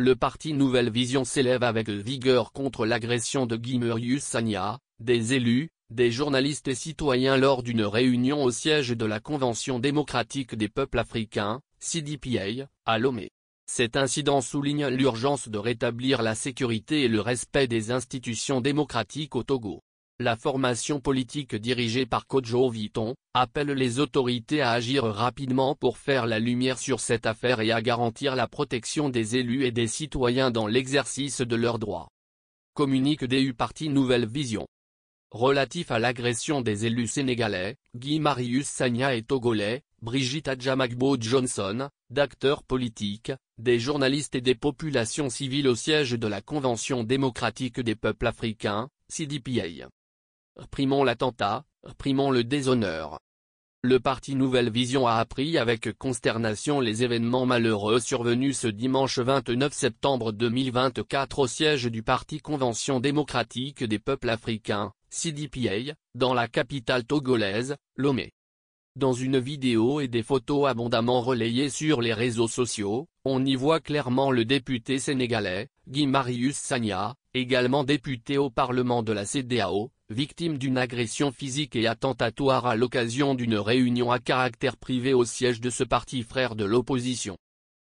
Le parti Nouvelle Vision s'élève avec vigueur contre l'agression de Guy Marius Sagna, des élus, des journalistes et citoyens lors d'une réunion au siège de la Convention démocratique des peuples africains, CDPA, à Lomé. Cet incident souligne l'urgence de rétablir la sécurité et le respect des institutions démocratiques au Togo. La formation politique dirigée par Kodjo Viton appelle les autorités à agir rapidement pour faire la lumière sur cette affaire et à garantir la protection des élus et des citoyens dans l'exercice de leurs droits. Communique du parti Nouvelle Vision. Relatif à l'agression des élus sénégalais, Guy Marius Sagna et togolais, Brigitte Adjamagbo Johnson, d'acteurs politiques, des journalistes et des populations civiles au siège de la Convention démocratique des peuples africains, CDPA. Réprimons l'attentat, réprimons le déshonneur. Le parti Nouvelle Vision a appris avec consternation les événements malheureux survenus ce dimanche 29 septembre 2024 au siège du parti Convention démocratique des peuples africains, CDPA, dans la capitale togolaise, Lomé. Dans une vidéo et des photos abondamment relayées sur les réseaux sociaux, on y voit clairement le député sénégalais, Guy Marius Sagna, également député au Parlement de la CEDEAO, victime d'une agression physique et attentatoire à l'occasion d'une réunion à caractère privé au siège de ce parti frère de l'opposition.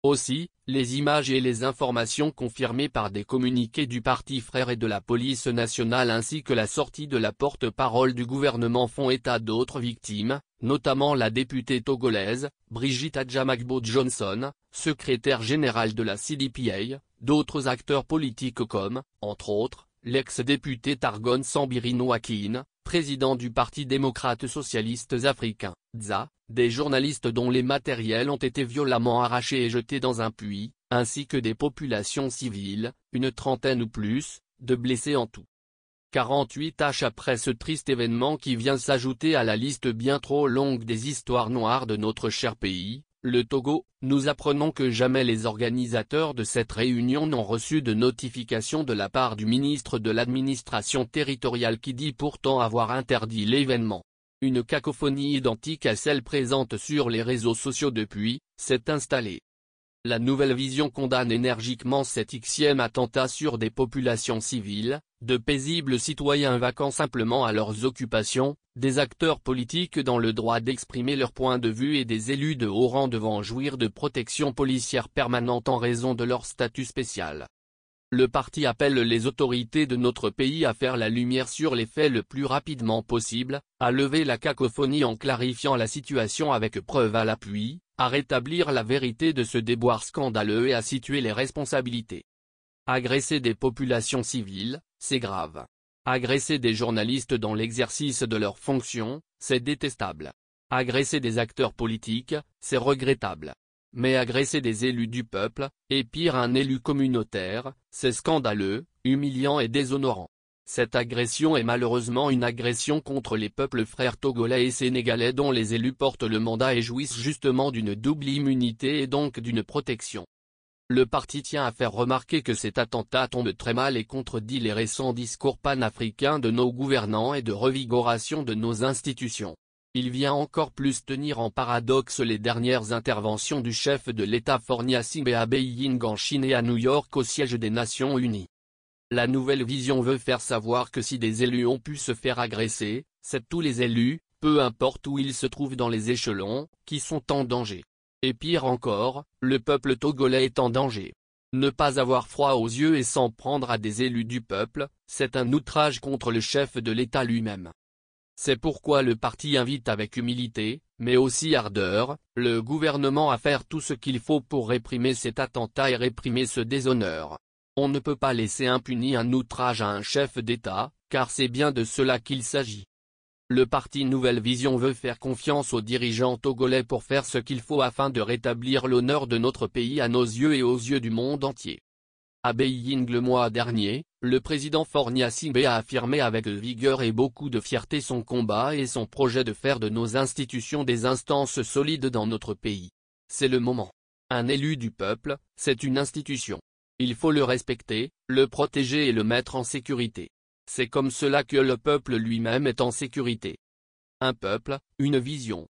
Aussi, les images et les informations confirmées par des communiqués du parti frère et de la police nationale ainsi que la sortie de la porte-parole du gouvernement font état d'autres victimes, notamment la députée togolaise, Brigitte Adjamagbo Johnson, secrétaire générale de la CDPA, d'autres acteurs politiques comme, entre autres, l'ex-député Targon Sambirino Akin, président du Parti démocrate socialiste africain, DSA, des journalistes dont les matériels ont été violemment arrachés et jetés dans un puits, ainsi que des populations civiles, une trentaine ou plus, de blessés en tout. 48 H après ce triste événement qui vient s'ajouter à la liste bien trop longue des histoires noires de notre cher pays, le Togo, nous apprenons que jamais les organisateurs de cette réunion n'ont reçu de notification de la part du ministre de l'administration territoriale qui dit pourtant avoir interdit l'événement. Une cacophonie identique à celle présente sur les réseaux sociaux depuis, s'est installée. La Nouvelle Vision condamne énergiquement cet Xème attentat sur des populations civiles, de paisibles citoyens vaquant simplement à leurs occupations, des acteurs politiques dans le droit d'exprimer leur point de vue et des élus de haut rang devant jouir de protection policière permanente en raison de leur statut spécial. Le parti appelle les autorités de notre pays à faire la lumière sur les faits le plus rapidement possible, à lever la cacophonie en clarifiant la situation avec preuve à l'appui, à rétablir la vérité de ce déboire scandaleux et à situer les responsabilités. Agresser des populations civiles, c'est grave. Agresser des journalistes dans l'exercice de leurs fonctions, c'est détestable. Agresser des acteurs politiques, c'est regrettable. Mais agresser des élus du peuple, et pire un élu communautaire, c'est scandaleux, humiliant et déshonorant. Cette agression est malheureusement une agression contre les peuples frères togolais et sénégalais dont les élus portent le mandat et jouissent justement d'une double immunité et donc d'une protection. Le parti tient à faire remarquer que cet attentat tombe très mal et contredit les récents discours panafricains de nos gouvernants et de revigoration de nos institutions. Il vient encore plus tenir en paradoxe les dernières interventions du chef de l'État Fornia Singbe à Beijing en Chine et à New York au siège des Nations Unies. La Nouvelle Vision veut faire savoir que si des élus ont pu se faire agresser, c'est tous les élus, peu importe où ils se trouvent dans les échelons, qui sont en danger. Et pire encore, le peuple togolais est en danger. Ne pas avoir froid aux yeux et s'en prendre à des élus du peuple, c'est un outrage contre le chef de l'État lui-même. C'est pourquoi le parti invite avec humilité, mais aussi ardeur, le gouvernement à faire tout ce qu'il faut pour réprimer cet attentat et réprimer ce déshonneur. On ne peut pas laisser impuni un outrage à un chef d'État, car c'est bien de cela qu'il s'agit. Le parti Nouvelle Vision veut faire confiance aux dirigeants togolais pour faire ce qu'il faut afin de rétablir l'honneur de notre pays à nos yeux et aux yeux du monde entier. À Beijing le mois dernier, le président Fornia Singbe a affirmé avec vigueur et beaucoup de fierté son combat et son projet de faire de nos institutions des instances solides dans notre pays. C'est le moment. Un élu du peuple, c'est une institution. Il faut le respecter, le protéger et le mettre en sécurité. C'est comme cela que le peuple lui-même est en sécurité. Un peuple, une vision.